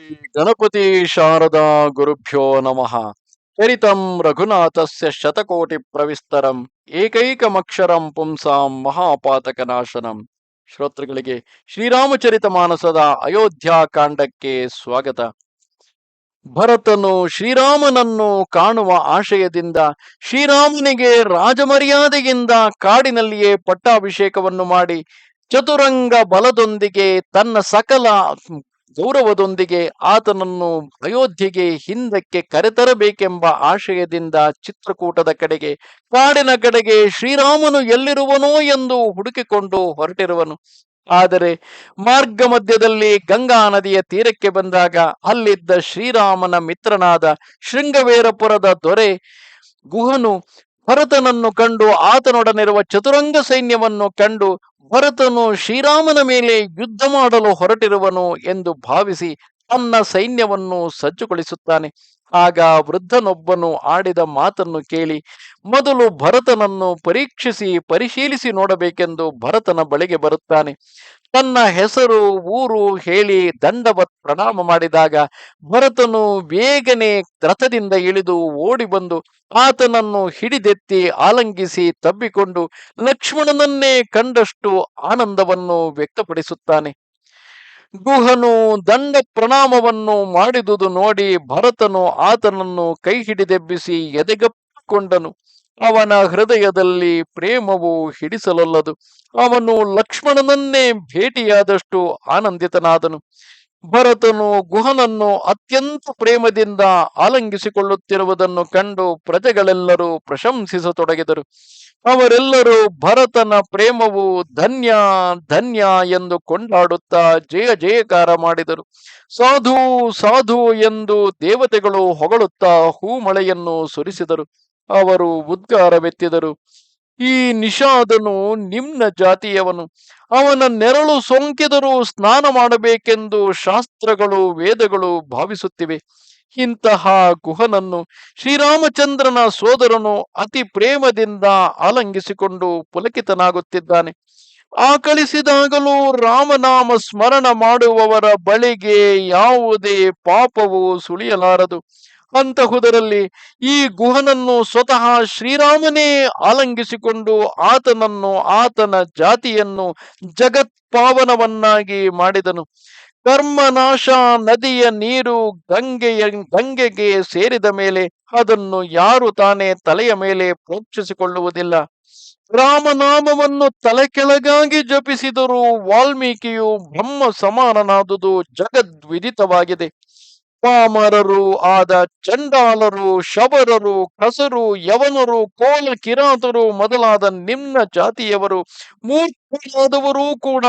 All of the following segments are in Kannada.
ಗಣಪತಿ ಶಾರದಾ ಗುರುಭ್ಯೋ ನಮಃ. ಚರಿತಂ ರಘುನಾಥಸ್ಯ ಶತಕೋಟಿ ಪ್ರವಿಸ್ತರಂ ಏಕೈಕಮಕ್ಷರಂ ಪುಂಸಾಂ ಮಹಾಪಾತಕನಾಶನಂ. ಶ್ರೋತೃಗಳಿಗೆ ಶ್ರೀರಾಮಚರಿತ ಮಾನಸದ ಅಯೋಧ್ಯ ಕಾಂಡಕ್ಕೆ ಸ್ವಾಗತ. ಭರತನು ಶ್ರೀರಾಮನನ್ನು ಕಾಣುವ ಆಶಯದಿಂದ ಶ್ರೀರಾಮನಿಗೆ ರಾಜಮರ್ಯಾದೆಯಿಂದ ಕಾಡಿನಲ್ಲಿಯೇ ಪಟ್ಟಾಭಿಷೇಕವನ್ನು ಮಾಡಿ ಚತುರಂಗ ಬಲದೊಂದಿಗೆ ತನ್ನ ಸಕಲ ಗೌರವದೊಂದಿಗೆ ಆತನನ್ನು ಅಯೋಧ್ಯೆಗೆ ಹಿಂದಕ್ಕೆ ಕರೆತರಬೇಕೆಂಬ ಆಶಯದಿಂದ ಚಿತ್ರಕೂಟದ ಕಡೆಗೆ ಕಾಡಿನ ಕಡೆಗೆ ಶ್ರೀರಾಮನು ಎಲ್ಲಿರುವನೋ ಎಂದು ಹುಡುಕಿಕೊಂಡು ಹೊರಟಿರುವನು. ಆದರೆ ಮಾರ್ಗ ಮಧ್ಯದಲ್ಲಿ ಗಂಗಾ ನದಿಯ ತೀರಕ್ಕೆ ಬಂದಾಗ ಅಲ್ಲಿದ್ದ ಶ್ರೀರಾಮನ ಮಿತ್ರನಾದ ಶೃಂಗವೇರಪುರದ ದೊರೆ ಗುಹನು ಭರತನನ್ನು ಕಂಡು ಆತನೊಡನಿರುವ ಚತುರಂಗ ಸೈನ್ಯವನ್ನು ಕಂಡು ಭರತನು ಶ್ರೀರಾಮನ ಮೇಲೆ ಯುದ್ಧ ಮಾಡಲು ಹೊರಟಿರುವನು ಎಂದು ಭಾವಿಸಿ ತನ್ನ ಸೈನ್ಯವನ್ನು ಸಜ್ಜುಗೊಳಿಸುತ್ತಾನೆ. ಆಗ ವೃದ್ಧನೊಬ್ಬನು ಆಡಿದ ಮಾತನ್ನು ಕೇಳಿ ಮೊದಲು ಭರತನನ್ನು ಪರಿಶೀಲಿಸಿ ನೋಡಬೇಕೆಂದು ಭರತನ ಬಳಿಗೆ ಬರುತ್ತಾನೆ. ತನ್ನ ಹೆಸರು ಊರು ಹೇಳಿ ದಂಡವತ್ ಪ್ರಣಾಮ ಮಾಡಿದಾಗ ಭರತನು ಬೇಗನೆ ರಥದಿಂದ ಇಳಿದು ಓಡಿ ಬಂದು ಆತನನ್ನು ಹಿಡಿದೆತ್ತಿ ಆಲಂಗಿಸಿ ತಬ್ಬಿಕೊಂಡು ಲಕ್ಷ್ಮಣನನ್ನೇ ಕಂಡಷ್ಟು ಆನಂದವನ್ನು ವ್ಯಕ್ತಪಡಿಸುತ್ತಾನೆ. ಗುಹನು ದಂಡ ಪ್ರಣಾಮವನ್ನು ಮಾಡಿದುದು ನೋಡಿ ಭರತನು ಆತನನ್ನು ಕೈ ಹಿಡಿದೆಬ್ಬಿಸಿ ಎದೆಗಪ್ಪಿಕೊಂಡನು. ಅವನ ಹೃದಯದಲ್ಲಿ ಪ್ರೇಮವು ಹಿಡಿಸಲೊಲ್ಲದು. ಅವನು ಲಕ್ಷ್ಮಣನನ್ನೇ ಭೇಟಿಯಾದಷ್ಟು ಆನಂದಿತನಾದನು. ಭರತನು ಗುಹನನ್ನು ಅತ್ಯಂತ ಪ್ರೇಮದಿಂದ ಆಲಂಗಿಸಿಕೊಳ್ಳುತ್ತಿರುವುದನ್ನು ಕಂಡು ಪ್ರಜೆಗಳೆಲ್ಲರೂ ಪ್ರಶಂಸಿಸತೊಡಗಿದರು. ಅವರೆಲ್ಲರೂ ಭರತನ ಪ್ರೇಮವು ಧನ್ಯ ಧನ್ಯ ಎಂದು ಕೊಂಡಾಡುತ್ತಾ ಜಯ ಜಯಕಾರ ಮಾಡಿದರು. ಸಾಧು ಸಾಧು ಎಂದು ದೇವತೆಗಳು ಹೊಗಳುತ್ತಾ ಹೂಮಳೆಯನ್ನು ಸುರಿಸಿದರು. ಅವರು ಉದ್ಗಾರವೆತ್ತಿದರು, ಈ ನಿಷಾದನು ನಿಮ್ನ ಜಾತಿಯವನು. ಅವನ ನೆರಳು ಸೋಂಕಿದರೂ ಸ್ನಾನ ಮಾಡಬೇಕೆಂದು ಶಾಸ್ತ್ರಗಳು ವೇದಗಳು ಭಾವಿಸುತ್ತಿವೆ. ಇಂತಹ ಗುಹನನ್ನು ಶ್ರೀರಾಮಚಂದ್ರನ ಸೋದರನು ಅತಿ ಪ್ರೇಮದಿಂದ ಆಲಂಗಿಸಿಕೊಂಡು ಪುಲಕಿತನಾಗುತ್ತಿದ್ದಾನೆ. ಆಕಳಿಸಿದಾಗಲೂ ರಾಮನಾಮ ಸ್ಮರಣ ಮಾಡುವವರ ಬಳಿಗೆ ಯಾವುದೇ ಪಾಪವು ಸುಳಿಯಲಾರದು. ಅಂತಹುದರಲ್ಲಿ ಈ ಗುಹನನ್ನು ಸ್ವತಃ ಶ್ರೀರಾಮನೇ ಆಲಂಗಿಸಿಕೊಂಡು ಆತನನ್ನು ಆತನ ಜಾತಿಯನ್ನು ಜಗತ್ಪಾವನವನ್ನಾಗಿ ಮಾಡಿದನು. ಕರ್ಮನಾಶ ನದಿಯ ನೀರು ಗಂಗೆಗೆ ಸೇರಿದ ಮೇಲೆ ಅದನ್ನು ಯಾರು ತಾನೇ ತಲೆಯ ಮೇಲೆ ಪ್ರೋಕ್ಷಿಸಿಕೊಳ್ಳುವುದಿಲ್ಲ. ರಾಮನಾಮವನ್ನು ತಲೆ ಕೆಳಗಾಗಿ ಜಪಿಸಿದರೂ ವಾಲ್ಮೀಕಿಯು ಬ್ರಹ್ಮ ಸಮಾನನಾದುದು ಜಗದ್ವಿದಿತವಾಗಿದೆ. ಪಾಮರರು ಆದ ಚಂಡಾಲರು, ಶಬರರು, ಕಸರು, ಯವನರು, ಕೋಲ ಕಿರಾತರು ಮೊದಲಾದ ನಿಮ್ನ ಜಾತಿಯವರು ಮೂರ್ಖರಾದವರೂ ಕೂಡ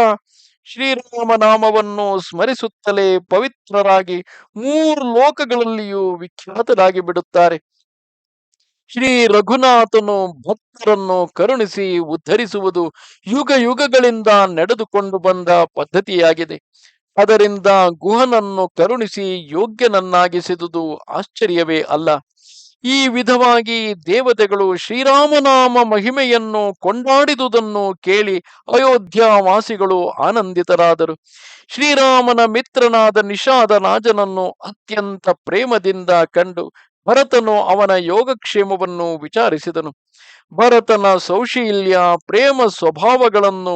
ಶ್ರೀರಾಮನಾಮವನ್ನು ಸ್ಮರಿಸುತ್ತಲೇ ಪವಿತ್ರರಾಗಿ 3 ಲೋಕಗಳಲ್ಲಿಯೂ ವಿಖ್ಯಾತರಾಗಿ ಬಿಡುತ್ತಾರೆ. ಶ್ರೀ ರಘುನಾಥನು ಭಕ್ತರನ್ನು ಕರುಣಿಸಿ ಉದ್ಧರಿಸುವುದು ಯುಗ ಯುಗಗಳಿಂದ ನಡೆದುಕೊಂಡು ಬಂದ ಪದ್ಧತಿಯಾಗಿದೆ. ಅದರಿಂದ ಗುಹನನ್ನು ಕರುಣಿಸಿ ಯೋಗ್ಯನನ್ನಾಗಿಸಿದುದು ಆಶ್ಚರ್ಯವೇ ಅಲ್ಲ. ಈ ವಿಧವಾಗಿ ದೇವತೆಗಳು ಶ್ರೀರಾಮನಾಮ ಮಹಿಮೆಯನ್ನು ಕೊಂಡಾಡಿದುದನ್ನು ಕೇಳಿ ಅಯೋಧ್ಯವಾಸಿಗಳು ಆನಂದಿತರಾದರು. ಶ್ರೀರಾಮನ ಮಿತ್ರನಾದ ನಿಷಾದ ರಾಜನನ್ನು ಅತ್ಯಂತ ಪ್ರೇಮದಿಂದ ಕಂಡು ಭರತನು ಅವನ ಯೋಗಕ್ಷೇಮವನ್ನು ವಿಚಾರಿಸಿದನು. ಭರತನ ಸೌಶೀಲ್ಯ ಪ್ರೇಮ ಸ್ವಭಾವಗಳನ್ನು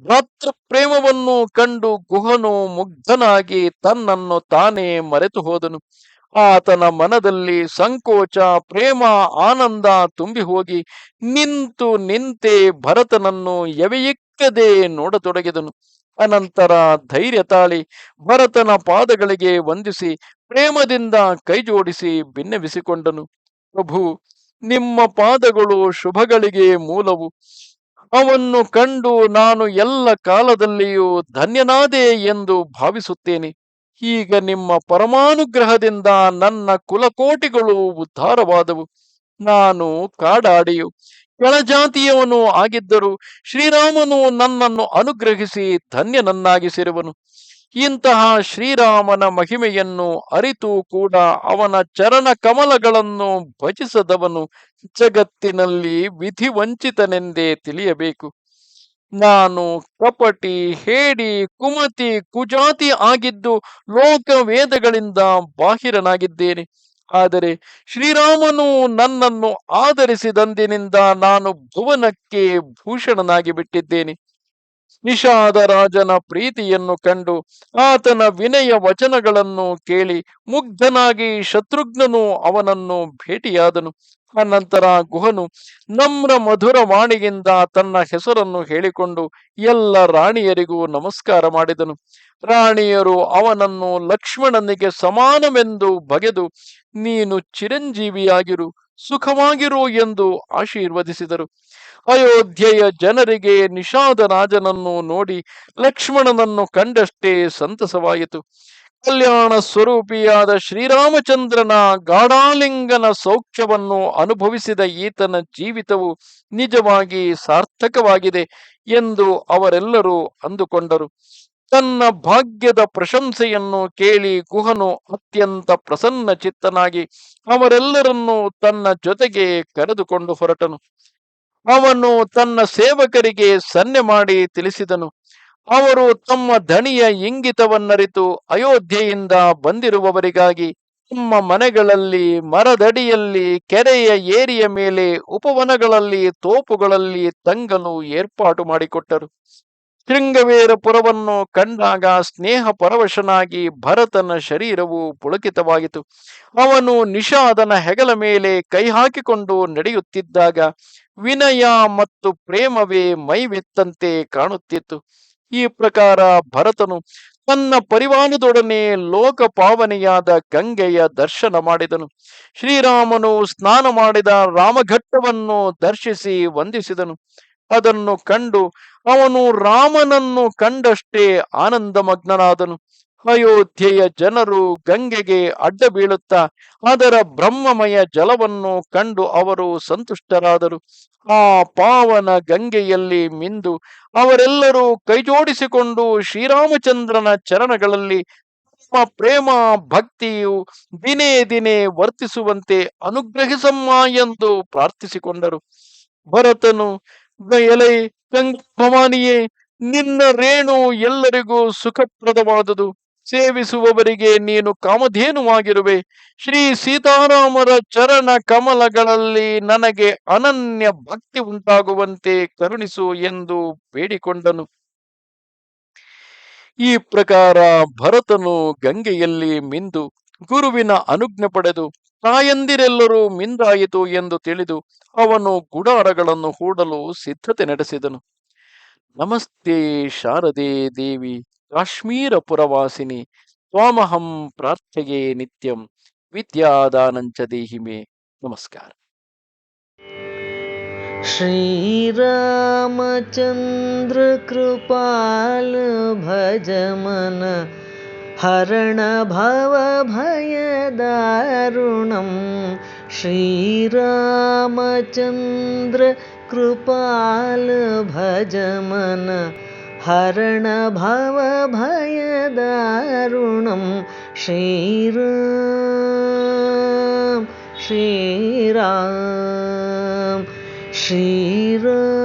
ಭ್ರಾತೃ ಪ್ರೇಮವನ್ನು ಕಂಡು ಗುಹನು ಮುಗ್ಧನಾಗಿ ತನ್ನನ್ನು ತಾನೇ ಮರೆತು ಹೋದನು. ಆತನ ಮನದಲ್ಲಿ ಸಂಕೋಚ ಪ್ರೇಮ ಆನಂದ ತುಂಬಿ ಹೋಗಿ ನಿಂತೆ ಭರತನನ್ನು ಎವೆಯಿಕ್ಕದೆ ನೋಡತೊಡಗಿದನು. ಅನಂತರ ಧೈರ್ಯ ತಾಳಿ ಭರತನ ಪಾದಗಳಿಗೆ ವಂದಿಸಿ ಪ್ರೇಮದಿಂದ ಕೈಜೋಡಿಸಿ ಭಿನ್ನವಿಸಿಕೊಂಡನು. ಪ್ರಭು, ನಿಮ್ಮ ಪಾದಗಳು ಶುಭಗಳಿಗೆ ಮೂಲವು. ಅವನ್ನು ಕಂಡು ನಾನು ಎಲ್ಲ ಕಾಲದಲ್ಲಿಯೂ ಧನ್ಯನಾದೆ ಎಂದು ಭಾವಿಸುತ್ತೇನೆ. ಈಗ ನಿಮ್ಮ ಪರಮಾನುಗ್ರಹದಿಂದ ನನ್ನ ಕುಲಕೋಟಿಗಳು ಉದ್ಧಾರವಾದವು. ನಾನು ಕಾಡಾಡಿಯು ಕೆಳಜಾತಿಯವನು ಆಗಿದ್ದರೂ ಶ್ರೀರಾಮನು ನನ್ನನ್ನು ಅನುಗ್ರಹಿಸಿ ಧನ್ಯನನ್ನಾಗಿಸಿರುವನು. ಇಂತಹ ಶ್ರೀರಾಮನ ಮಹಿಮೆಯನ್ನು ಅರಿತು ಕೂಡ ಅವನ ಚರಣ ಕಮಲಗಳನ್ನು ಭಜಿಸದವನು ಜಗತ್ತಿನಲ್ಲಿ ವಿಧಿವಂಚಿತನೆಂದೇ ತಿಳಿಯಬೇಕು. ನಾನು ಕಪಟಿ, ಹೇಡಿ, ಕುಮತಿ, ಕುಜಾತಿ ಆಗಿದ್ದು ಲೋಕ ವೇದಗಳಿಂದ ಬಾಹಿರನಾಗಿದ್ದೇನೆ. ಆದರೆ ಶ್ರೀರಾಮನು ನನ್ನನ್ನು ಆದರಿಸಿದಂದಿನಿಂದ ನಾನು ಭುವನಕ್ಕೆ ಭೂಷಣನಾಗಿ ಬಿಟ್ಟಿದ್ದೇನೆ. ನಿಷಾದ ರಾಜನ ಪ್ರೀತಿಯನ್ನು ಕಂಡು ಆತನ ವಿನಯ ವಚನಗಳನ್ನು ಕೇಳಿ ಮುಗ್ಧನಾಗಿ ಶತ್ರುಘ್ನನು ಅವನನ್ನು ಭೇಟಿಯಾದನು. ಅನಂತರ ಗುಹನು ನಮ್ರ ಮಧುರ ವಾಣಿಯಿಂದ ತನ್ನ ಹೆಸರನ್ನು ಹೇಳಿಕೊಂಡು ಎಲ್ಲ ರಾಣಿಯರಿಗೂ ನಮಸ್ಕಾರ ಮಾಡಿದನು. ರಾಣಿಯರು ಅವನನ್ನು ಲಕ್ಷ್ಮಣನಿಗೆ ಸಮಾನವೆಂದು ಬಗೆದು ನೀನು ಚಿರಂಜೀವಿಯಾಗಿರು, ಸುಖವಾಗಿರು ಎಂದು ಆಶೀರ್ವದಿಸಿದರು. ಅಯೋಧ್ಯೆಯ ಜನರಿಗೆ ನಿಷಾದ ರಾಜನನ್ನು ನೋಡಿ ಲಕ್ಷ್ಮಣನನ್ನು ಕಂಡಷ್ಟೇ ಸಂತಸವಾಯಿತು. ಕಲ್ಯಾಣ ಸ್ವರೂಪಿಯಾದ ಶ್ರೀರಾಮಚಂದ್ರನ ಗಾಢಾಲಿಂಗನ ಸೌಖ್ಯವನ್ನು ಅನುಭವಿಸಿದ ಈತನ ಜೀವಿತವು ನಿಜವಾಗಿ ಸಾರ್ಥಕವಾಗಿದೆ ಎಂದು ಅವರೆಲ್ಲರೂ ಅಂದುಕೊಂಡರು. ತನ್ನ ಭಾಗ್ಯದ ಪ್ರಶಂಸೆಯನ್ನು ಕೇಳಿ ಗುಹನು ಅತ್ಯಂತ ಪ್ರಸನ್ನ ಚಿತ್ತನಾಗಿ ಅವರೆಲ್ಲರನ್ನೂ ತನ್ನ ಜೊತೆಗೆ ಕರೆದುಕೊಂಡು ಹೊರಟನು. ಅವನು ತನ್ನ ಸೇವಕರಿಗೆ ಸನ್ನೆ ಮಾಡಿ ತಿಳಿಸಿದನು. ಅವರು ತಮ್ಮ ಧಣಿಯ ಇಂಗಿತವನ್ನರಿತು ಅಯೋಧ್ಯೆಯಿಂದ ಬಂದಿರುವವರಿಗಾಗಿ ತಮ್ಮ ಮನೆಗಳಲ್ಲಿ, ಮರದಡಿಯಲ್ಲಿ, ಕೆರೆಯ ಏರಿಯ ಮೇಲೆ, ಉಪವನಗಳಲ್ಲಿ, ತೋಪುಗಳಲ್ಲಿ ತಂಗಲು ಏರ್ಪಾಟು ಮಾಡಿಕೊಟ್ಟರು. ಶೃಂಗವೇರಪುರವನ್ನು ಕಂಡಾಗ ಸ್ನೇಹ ಪರವಶನಾಗಿ ಭರತನ ಶರೀರವು ಪುಳಕಿತವಾಯಿತು. ಅವನು ನಿಷಾದನ ಹೆಗಲ ಮೇಲೆ ಕೈ ಹಾಕಿಕೊಂಡು ನಡೆಯುತ್ತಿದ್ದಾಗ ವಿನಯ ಮತ್ತು ಪ್ರೇಮವೇ ಮೈವೆತ್ತಂತೆ ಕಾಣುತ್ತಿತ್ತು. ಈ ಪ್ರಕಾರ ಭರತನು ತನ್ನ ಪರಿವಾರದೊಡನೆ ಲೋಕ ಪಾವನೆಯಾದ ಗಂಗೆಯ ದರ್ಶನ ಮಾಡಿದನು. ಶ್ರೀರಾಮನು ಸ್ನಾನ ಮಾಡಿದ ರಾಮಘಟ್ಟವನ್ನು ದರ್ಶಿಸಿ ವಂದಿಸಿದನು. ಅದನ್ನು ಕಂಡು ಅವನು ರಾಮನನ್ನು ಕಂಡಷ್ಟೇ ಆನಂದಮಗ್ನನಾದನು. ಅಯೋಧ್ಯೆಯ ಜನರು ಗಂಗೆಗೆ ಅಡ್ಡ ಬೀಳುತ್ತಾ ಅದರ ಬ್ರಹ್ಮಮಯ ಜಲವನ್ನು ಕಂಡು ಅವರು ಸಂತುಷ್ಟರಾದರು. ಆ ಪಾವನ ಗಂಗೆಯಲ್ಲಿ ಮಿಂದು ಅವರೆಲ್ಲರೂ ಕೈಜೋಡಿಸಿಕೊಂಡು ಶ್ರೀರಾಮಚಂದ್ರನ ಚರಣಗಳಲ್ಲಿ ತಮ್ಮ ಪ್ರೇಮ ಭಕ್ತಿಯು ದಿನೇ ದಿನೇ ವರ್ತಿಸುವಂತೆ ಅನುಗ್ರಹಿಸಮ್ಮ ಎಂದು ಪ್ರಾರ್ಥಿಸಿಕೊಂಡರು. ಭರತನು ಎಲೈ ಭವಾನಿಯೇ, ನಿನ್ನ ರೇಣು ಎಲ್ಲರಿಗೂ ಸುಖಪ್ರದವಾದುದು. ಸೇವಿಸುವವರಿಗೆ ನೀನು ಕಾಮಧೇನುವಾಗಿರುವೆ. ಶ್ರೀ ಸೀತಾರಾಮರ ಚರಣ ಕಮಲಗಳಲ್ಲಿ ನನಗೆ ಅನನ್ಯ ಭಕ್ತಿ ಉಂಟಾಗುವಂತೆ ಕರುಣಿಸು ಎಂದು ಬೇಡಿಕೊಂಡನು. ಈ ಪ್ರಕಾರ ಭರತನು ಗಂಗೆಯಲ್ಲಿ ಮಿಂದು ಗುರುವಿನ ಅನುಜ್ಞೆ ಪಡೆದು ತಾಯಂದಿರೆಲ್ಲರೂ ಮಿಂದಾಯಿತು ಎಂದು ತಿಳಿದು ಅವನು ಗುಡಾರಗಳನ್ನು ಹೂಡಲು ಸಿದ್ಧತೆ ನಡೆಸಿದನು. ನಮಸ್ತೆ ಶಾರದೆ ದೇವಿ ಕಾಶ್ಮೀರ ಪುರವಾಸಿನಿ ತ್ವಾಮಹಂ ಪ್ರಾರ್ಥ್ಯಯೇ ನಿತ್ಯಂ ವಿದ್ಯಾದಾನಂಚ ದೇಹಿಮೆ. ನಮಸ್ಕಾರ. ಶ್ರೀರಾಮಚಂದ್ರ ಕೃಪಾಲ ಭಜ ಮನ ಹರಣ ಭವ ಭಯ ದಾರುಣಂ. ಶ್ರೀರಾಮಚಂದ್ರ ಕೃಪಾಲ ಭಜ ಮನ ಹರಣ ಭವ ಭಯ ದಾರುಣಂ. ಶ್ರೀರಾಮ್ ಶ್ರೀರಾಮ್ ಶ್ರೀರಾಮ್.